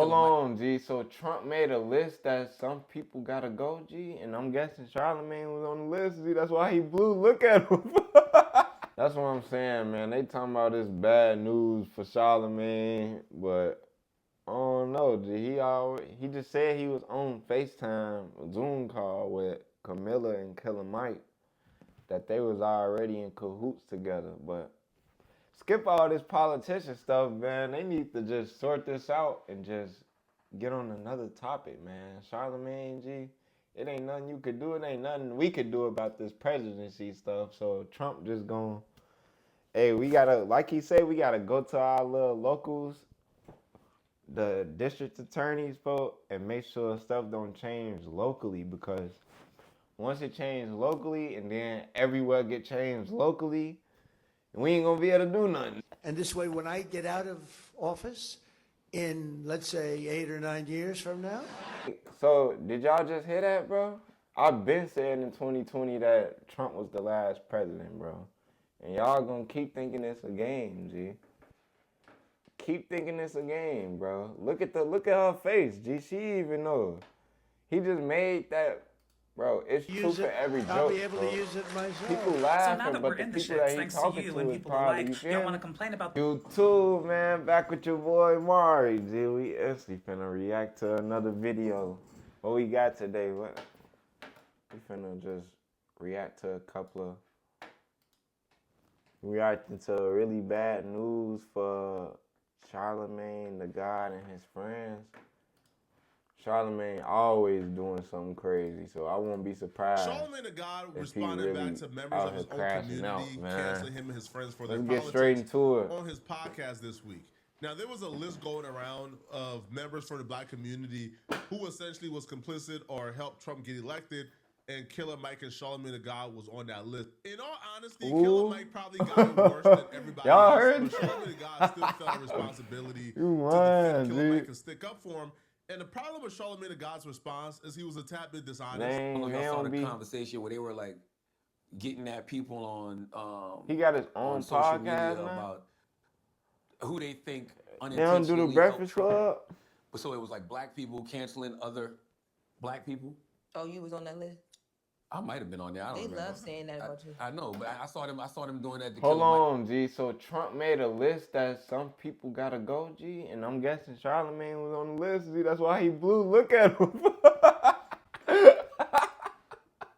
Hold on, G. So Trump made a list that some people gotta go, G, and I'm guessing Charlamagne was on the list, G. That's why he blew. Look at him. That's what I'm saying, man. They talking about this bad news for Charlamagne, but I don't know, G. He just said he was on FaceTime, a Zoom call with Camilla and Killer Mike, that they was already in cahoots together, but skip all this politician stuff, man. They need to just sort this out and just get on another topic, man. Charlamagne, G, it ain't nothing you could do. It ain't nothing we could do about this presidency stuff. So Trump just gonna, hey, we gotta, like he said, we gotta go to our little locals, the district attorneys, vote, and make sure stuff don't change locally, because once it changes locally and then everywhere get changed locally, we ain't gonna be able to do nothing. And this way, when I get out of office in, let's say, 8 or 9 years from now. So, did y'all just hear that, bro? I've been saying in 2020 that Trump was the last president, bro. And y'all gonna keep thinking it's a game, G. Keep thinking it's a game, bro. Look at her face, G. She even knows. He just made that. Bro, it's true for every joke. I'll be able to use it myself. People laughing, but the people that he talking to is probably, you feel me? Want to complain about YouTube, man, back with your boy Mari, G. We instantly finna react to another video. What we got today? We finna just react to a couple of, reacting to really bad news for Charlamagne the God and his friends. Charlamagne always doing something crazy, so I won't be surprised. Charlamagne the God responded back to members of his own community, canceling him and his friends for their politics. Let's get straight into it. On his podcast this week. Now, there was a list going around of members from the black community who essentially was complicit or helped Trump get elected, and Killer Mike and Charlamagne the God was on that list. In all honesty, Killer Mike probably got it worse than everybody Y'all else, heard? but Charlamagne the God still felt a responsibility to defend Killer Mike and stick up for him. And the problem with Charlamagne the God's response is he was a tad bit dishonest. Y'all saw the conversation where they were like getting at people on he got his own social podcast media now? About who they think They don't do the Breakfast Club? But so it was like black people canceling other black people. Oh, you was on that list? I might have been on there. I don't remember. They love saying that about you. I know, but I saw them doing that. Hold on, G. So Trump made a list that some people gotta go, G, and I'm guessing Charlamagne was on the list, G. That's why he blew. Look at him.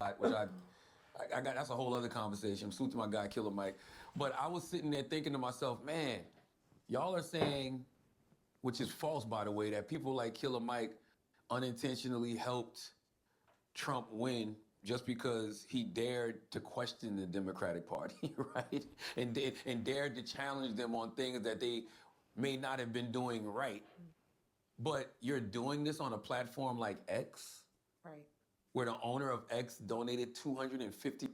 I got, that's a whole other conversation. Salute to my guy, Killer Mike. But I was sitting there thinking to myself, man, y'all are saying, which is false, by the way, that people like Killer Mike unintentionally helped Trump win just because he dared to question the Democratic Party, right? And dared to challenge them on things that they may not have been doing right. But you're doing this on a platform like X, right, where the owner of X donated $250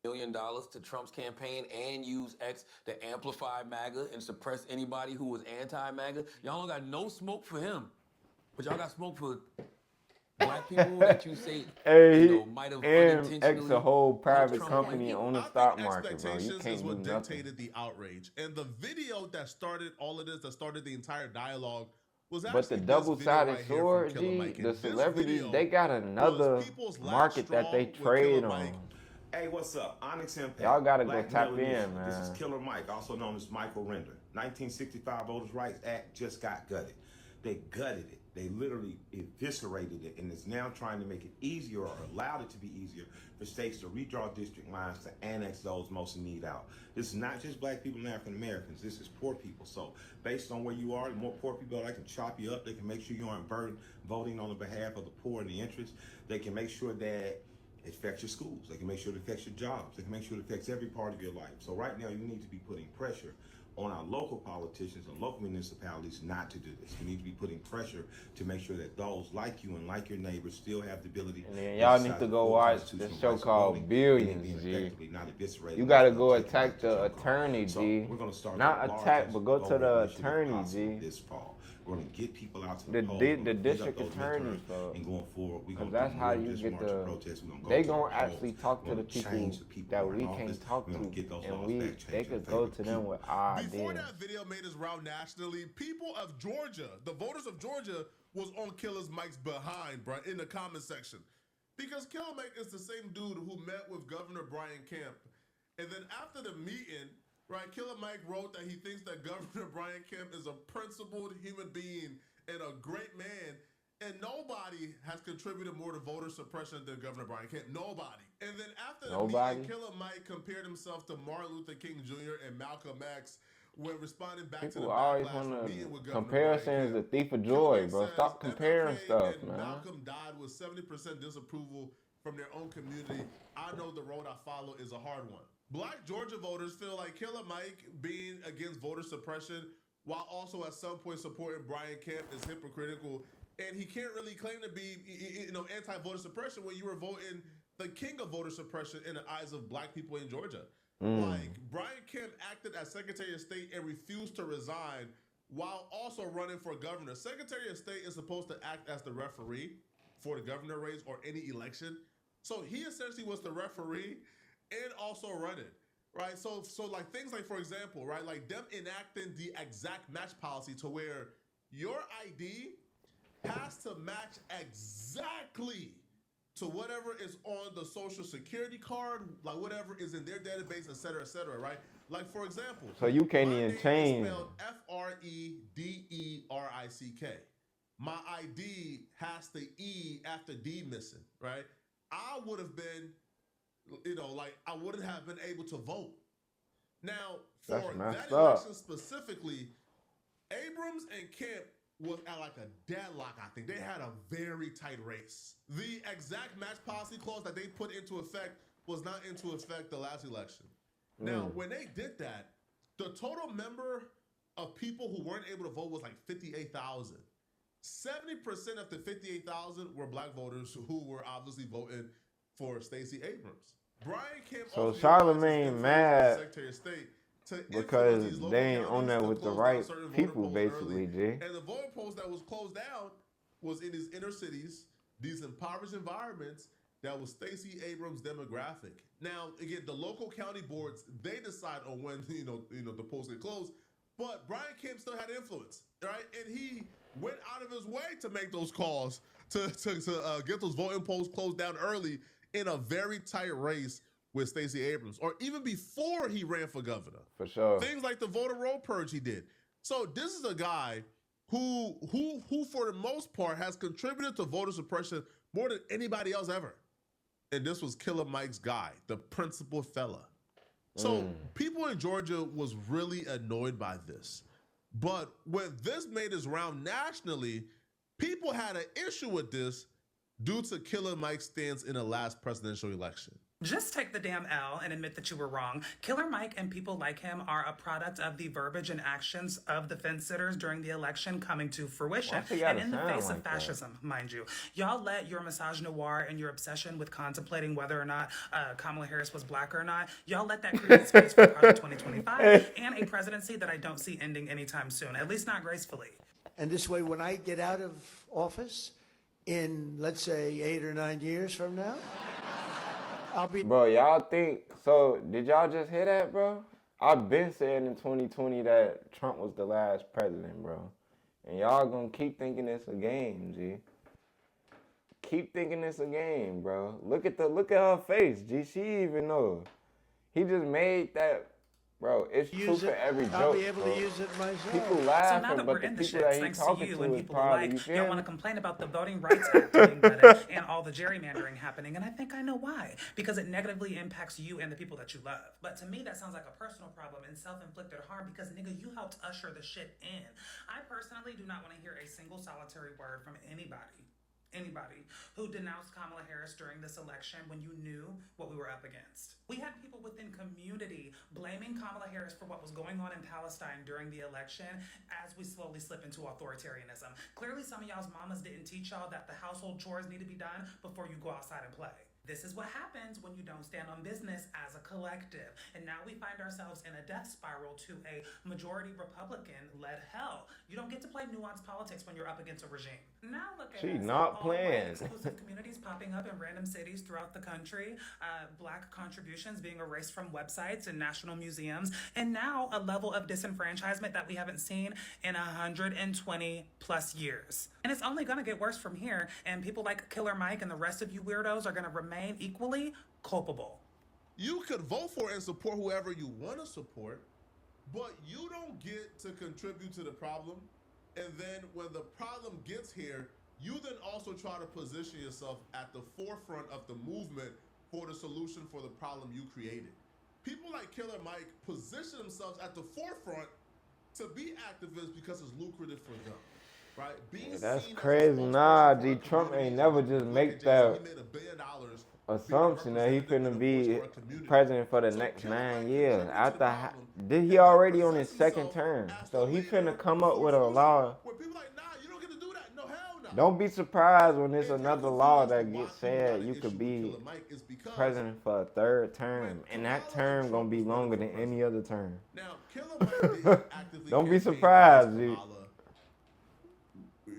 million to Trump's campaign and used X to amplify MAGA and suppress anybody who was anti-MAGA. Y'all don't got no smoke for him, but y'all got smoke for black people that you say might have unintentionally. X a whole private company on the stock market, bro. You can't is what do nothing. dictated the outrage, and the video that started all of this, that started the entire dialogue, was but the double-sided sword, G, the celebrities, they got another market that they trade on. Hey, what's up? Onyx Impact. Y'all gotta Black go tap Melody. in, man. This is Killer Mike, also known as Michael Render. 1965 Voters' Rights Act just got gutted. They gutted it. They literally eviscerated it, and is now trying to make it easier, or allowed it to be easier, for states to redraw district lines to annex those most in need out. This is not just black people and African Americans. This is poor people. So based on where you are, the more poor people, they can chop you up. They can make sure you aren't burdened voting on the behalf of the poor and the interest. They can make sure that it affects your schools. They can make sure it affects your jobs. They can make sure it affects every part of your life. So right now, you need to be putting pressure on our local politicians and local municipalities not to do this. We need to be putting pressure to make sure that those like you and like your neighbors still have the ability. And then y'all need to go watch this show called Billions, G. You gotta go attack the attorney, G. We're gonna start not attack, but go to the attorney, G. This fall. We're going to get people out to The the polls. di- We're the gonna beat up district those attorneys, midterms, though. and going forward, we're going Because to that's how you just get march and the. protest. We're gonna go They to the gonna polls. actually talk to We're the gonna people change the people that who are we in can't office. talk We're to, gonna get those and laws back, they change could in go favor to of them people. with Before ideas. that video made its round nationally, people of Georgia, the voters of Georgia, was on Killer Mike's behind, bro, in the comment section. Because Killer Mike is the same dude who met with Governor Brian Kemp. And then after the meeting, right, Killer Mike wrote that he thinks that Governor Brian Kemp is a principled human being and a great man. And nobody has contributed more to voter suppression than Governor Brian Kemp. Nobody. And then after the meeting, Killer Mike compared himself to Martin Luther King Jr. and Malcolm X when responding back to the People always backlash want from meeting with to. Governor Comparison Brian is the Kemp. thief of Killer joy, Mike bro. says Stop comparing MLK stuff, and man. Malcolm died with 70% disapproval from their own community. I know the road I follow is a hard one. Black Georgia voters feel like Killer Mike being against voter suppression while also at some point supporting Brian Kemp is hypocritical. And he can't really claim to be, anti-voter suppression when you were voting the king of voter suppression in the eyes of black people in Georgia. Like, Brian Kemp acted as Secretary of State and refused to resign while also running for governor. Secretary of State is supposed to act as the referee for the governor race or any election. So he essentially was the referee and also running, right? So like things like, for example, right, like them enacting the exact match policy to where your ID has to match exactly to whatever is on the social security card, like whatever is in their database, et cetera, right? Like, for example, So you can't my even name is change. spelled Frederick. My ID has the E after D missing, right? I would have been, I wouldn't have been able to vote. Now, for That's that messed election up. specifically, Abrams and Kemp was at like a deadlock, I think. They had a very tight race. The exact match policy clause that they put into effect was not into effect the last election. Now, when they did that, the total number of people who weren't able to vote was like 58,000. 70% of the 58,000 were black voters who were obviously voting for Stacey Abrams. Brian Kemp So also Charlamagne mad Secretary of State to because these local they ain't on counties there to with the close right down certain voter people, polls basically, early. G. And the voter polls that was closed down was in these inner cities, these impoverished environments that was Stacey Abrams' demographic. Now, again, the local county boards, they decide on when the polls get closed, but Brian Kemp still had influence, right? And he went out of his way to make those calls to get those voting polls closed down early in a very tight race with Stacey Abrams, or even before he ran for governor. For sure. Things like the voter roll purge he did. So this is a guy who for the most part has contributed to voter suppression more than anybody else ever. And this was Killer Mike's guy, the principal fella. So people in Georgia was really annoyed by this. But when this made its round nationally, people had an issue with this due to Killer Mike's stance in the last presidential election. Just take the damn L and admit that you were wrong. Killer Mike and people like him are a product of the verbiage and actions of the fence sitters during the election coming to fruition. And in the face of fascism, mind you. Y'all let your misogynoir and your obsession with contemplating whether or not Kamala Harris was black or not, y'all let that create space for Project 2025 and a presidency that I don't see ending anytime soon, at least not gracefully. And this way, when I get out of office in, let's say, 8 or 9 years from now, I'll be... Bro, y'all think, so did y'all just hear that, bro? I've been saying in 2020 that Trump was the last president, bro. And y'all gonna keep thinking it's a game, G. Keep thinking it's a game, bro. Look at her face, G. She even knows. He just made that, bro. It's true for every joke. I'll be able bro. to use it myself. People So laughing, now that but we're the in the people shits, that he thanks to talking you to and is people probably, alike, you feel y'all me? want to complain about the Voting Rights Act being gutted and all the gerrymandering happening, and I think I know why. Because it negatively impacts you and the people that you love. But to me, that sounds like a personal problem and self-inflicted harm because, nigga, you helped usher the shit in. I personally do not want to hear a single solitary word from anybody who denounced Kamala Harris during this election when you knew what we were up against. We had people within community blaming Kamala Harris for what was going on in Palestine during the election as we slowly slip into authoritarianism. Clearly, some of y'all's mamas didn't teach y'all that the household chores need to be done before you go outside and play. This is what happens when you don't stand on business as a collective. And now we find ourselves in a death spiral to a majority Republican-led hell. You don't get to play nuanced politics when you're up against a regime. Now look at She us, not all white playing. exclusive communities popping up in random cities throughout the country, black contributions being erased from websites and national museums, and now a level of disenfranchisement that we haven't seen in 120 plus years. And it's only gonna get worse from here, and people like Killer Mike and the rest of you weirdos are gonna remain equally culpable. You could vote for and support whoever you want to support, but you don't get to contribute to the problem. And then when the problem gets here, you then also try to position yourself at the forefront of the movement for the solution for the problem you created. People like Killer Mike position themselves at the forefront to be activists because it's lucrative for them. Right? Yeah, that's crazy. Nah, G. Trump ain't never just make that assumption that he finna be president for the next 9 years. Did he already on his second term? So he finna come up with a law. Don't be surprised when there's another law that gets said you could be president for a third term, and that term gonna be longer than any other term. Don't be surprised, dude.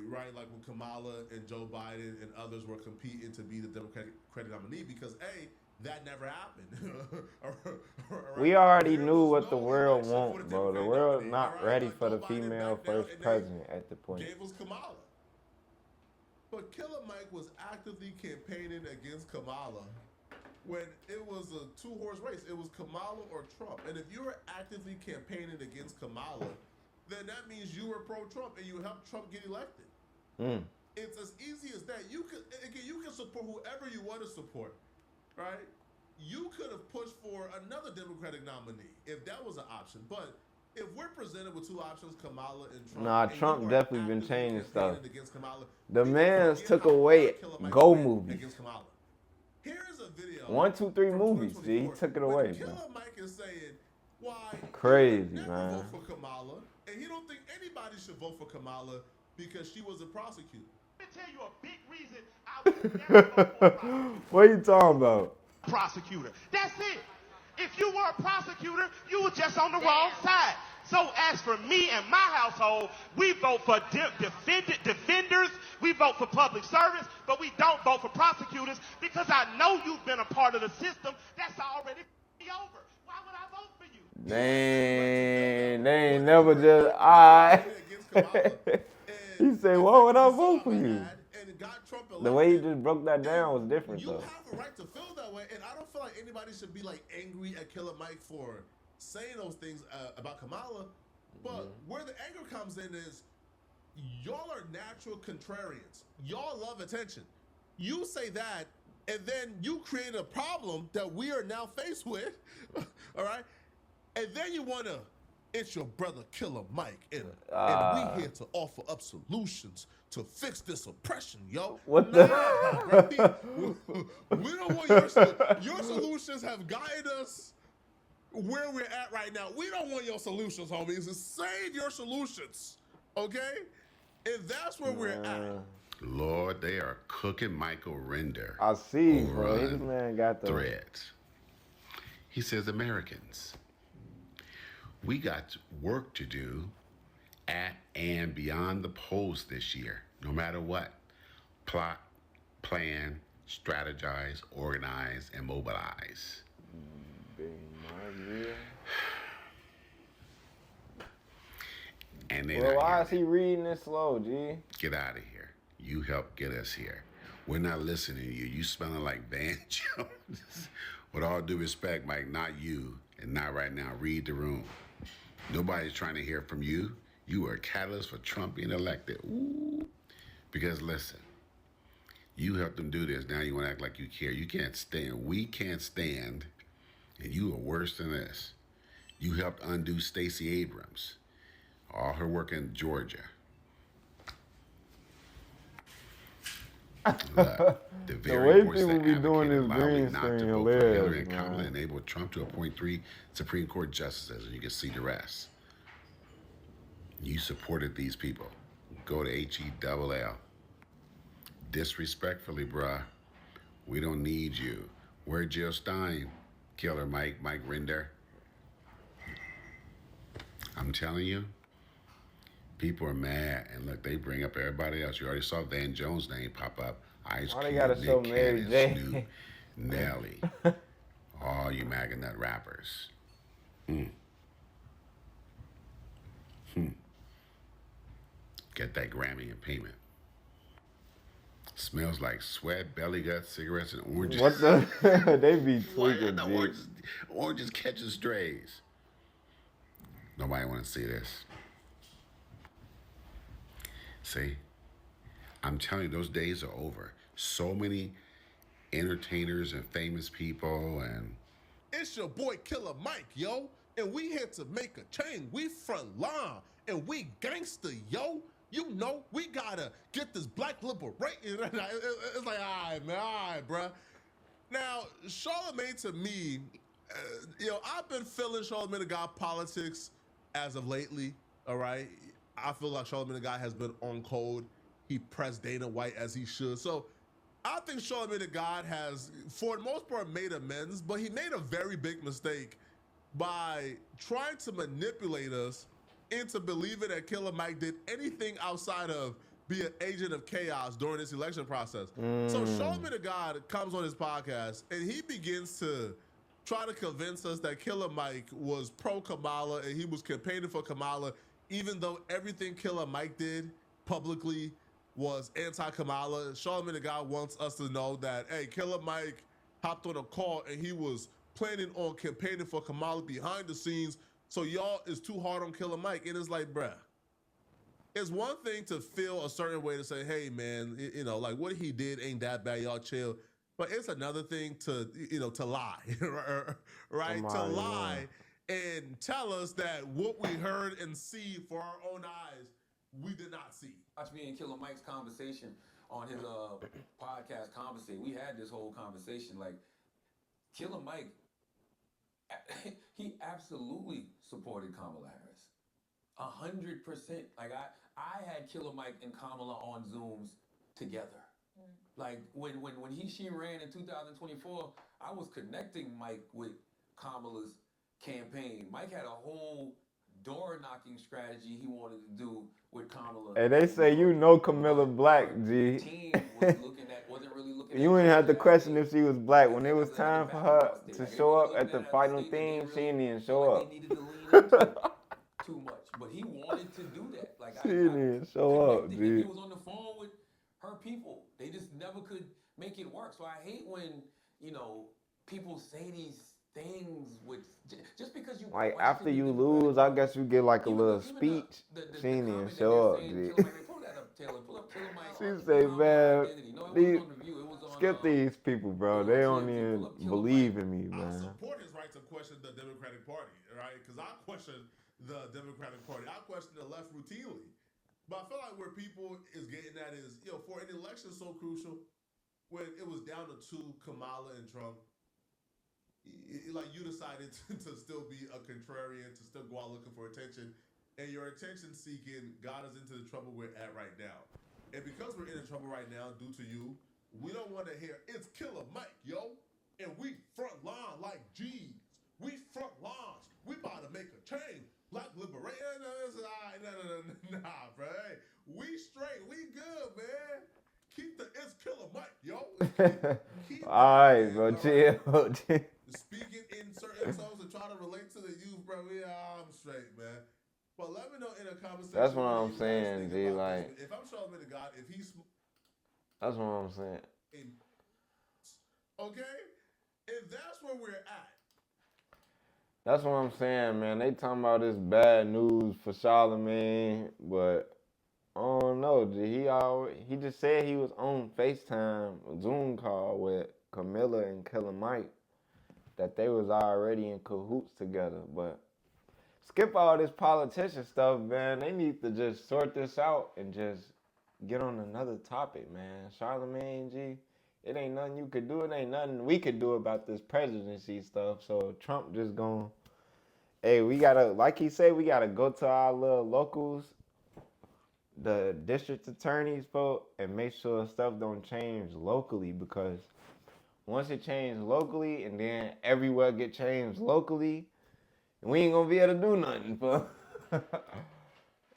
Right, like when Kamala and Joe Biden and others were competing to be the Democratic nominee, because that never happened. We already knew what the world wants, bro. The world not ready for the female first president at the point. Gave us Kamala. But Killer Mike was actively campaigning against Kamala when it was a two-horse race. It was Kamala or Trump. And if you were actively campaigning against Kamala, then that means you were pro-Trump and you helped Trump get elected. It's as easy as that. You can support whoever you want to support, right? You could have pushed for another Democratic nominee if that was an option. But if we're presented with two options, Kamala and Trump, nah, Trump definitely been changing stuff. The man's took away Go movies. Here's a video. 1, 2, 3 movies. See, he took it away, bro. Killer Mike is saying why crazy, he never man. vote for Kamala, and he don't think anybody should vote for Kamala because she was a prosecutor. Let me tell you a big reason I would never vote for a prosecutor. What are you talking about? Prosecutor. That's it. If you were a prosecutor, you were just on the wrong side. So as for me and my household, we vote for defenders, we vote for public service, but we don't vote for prosecutors because I know you've been a part of the system that's already over. Why would I vote for you? They ain't never just, alright. He said, why would I vote for you? The way he just broke that down was different, you though. have a right to feel that way, and I don't feel like anybody should be like angry at Killer Mike for saying those things about Kamala. But where the anger comes in is y'all are natural contrarians. Y'all love attention. You say that, and then you create a problem that we are now faced with. All right, and then you want to. It's your brother Killer Mike, and we here to offer up solutions to fix this oppression, yo. What we don't want your solutions have guided us where we're at right now. We don't want your solutions, homies. Just save your solutions, okay? And that's where we're at. Lord, they are cooking Michael Render. I see, bro. This man got the threads. He says, Americans, we got work to do at and beyond the polls this year, no matter what. Plot, plan, strategize, organize, and mobilize. And well, why is he reading this slow, G? Get out of here. You helped get us here. We're not listening to you. You smelling like Van Jones. With all due respect, Mike, not you, and not right now. Read the room. Nobody's trying to hear from you. You are a catalyst for Trump being elected. Ooh. Because listen, you helped them do this. Now you want to act like you care. You can't stand. We can't stand. And you are worse than this. You helped undo Stacey Abrams. All her work in Georgia. The way people be doing this green screen hilarious, Hillary and Kamala enabled Trump to appoint 3 Supreme Court justices, and you can see the rest. You supported these people. Go to HELL. Disrespectfully, bruh, We don't need you. Where Jill Stein, Killer Mike Render? I'm telling you, people are mad. And look, they bring up everybody else. You already saw Van Jones' name pop up. Ice Why they Cube, gotta show Nick Mary Cannon, J? Snoop, Nelly. All you MAGA nut rappers. Get that Grammy in payment. Smells like sweat, belly guts, cigarettes, and oranges. What the? They be Why tweaking, the G. oranges catching strays? Nobody want to see this. See? I'm telling you, those days are over. So many entertainers and famous people and It's your boy Killer Mike, yo. And we here to make a change. We front line and we gangster, yo. You know, we gotta get this black liberation. It's like, all right, man, all right, bruh. Now, Charlamagne to me, I've been feeling Charlamagne the God politics as of lately, all right? I feel like Charlamagne the God has been on code. He pressed Dana White as he should. So I think Charlamagne the God has, for the most part, made amends, but he made a very big mistake by trying to manipulate us into believing that Killer Mike did anything outside of be an agent of chaos during this election process. So Charlamagne the God comes on his podcast and he begins to try to convince us that Killer Mike was pro Kamala and he was campaigning for Kamala, even though everything Killer Mike did publicly was anti-Kamala. Charlamagne the God wants us to know that, hey, Killer Mike hopped on a call and he was planning on campaigning for Kamala behind the scenes. So y'all is too hard on Killer Mike. And it's like, bruh, it's one thing to feel a certain way to say, hey, man, like what he did ain't that bad. Y'all chill. But it's another thing to, to lie, right? To lie and tell us that what we heard and see for our own eyes, we did not see. Watch me and Killer Mike's conversation on his podcast, Conversate. We had this whole conversation. Like, Killer Mike, he absolutely supported Kamala Harris. 100%. Like, I had Killer Mike and Kamala on Zooms together. Like, when she ran in 2024, I was connecting Mike with Kamala's campaign. Mike had a whole door-knocking strategy he wanted to do with Kamala. Hey, they say Camilla Black, G. Team was wasn't really looking You at ain't have to question if campaign. she was black. When it was time for her to show up at the final theme, she didn't even show up. They needed to lean into it too much, but he wanted to do that. Like, She didn't even show up, G. G. He was on the phone with her people. They just never could make it work. So I hate when people say these things with just because you Like, after you lose, I guess you get like a little speech. She didn't even show up, G. She say, man, skip these people, bro. They don't even believe in me, I man. support his right to question the Democratic Party, right? Because I question the Democratic Party. I question the left routinely. But I feel like where people is getting at is, for an election so crucial, when it was down to two, Kamala and Trump, like you decided to still be a contrarian, to still go out looking for attention, and your attention seeking got us into the trouble we're at right now. And because we're in the trouble right now due to you, we don't want to hear it's Killer Mike, yo, and we front line like G's. We front lines. We about to make a change. Black liberation. Nah, bro. Hey, we straight. We good, man. Keep the it's Killer Mike, yo. All right, bro. Chill. Speaking in certain tones and try to relate to the youth, bro. I'm straight, man. But let me know in a conversation. That's what I'm saying, G. Like, if I'm Charlamagne the God, if he's that's what I'm saying. Okay, if that's where we're at. That's what I'm saying, man. They talking about this bad news for Charlamagne, but I don't know, G. He just said he was on FaceTime, Zoom call with Camilla and Killer Mike, that they was already in cahoots together. But skip all this politician stuff, man. They need to just sort this out and just get on another topic, man. Charlamagne, G, it ain't nothing you could do. It ain't nothing we could do about this presidency stuff. So Trump just gonna, hey, we gotta, like he said, we gotta go to our little locals, the district attorneys vote, and make sure stuff don't change locally, because Once it changed locally and then everywhere get changed locally, we ain't gonna be able to do nothing, bro.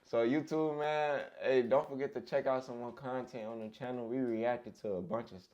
So YouTube, man, hey, don't forget to check out some more content on the channel. We reacted to a bunch of stuff.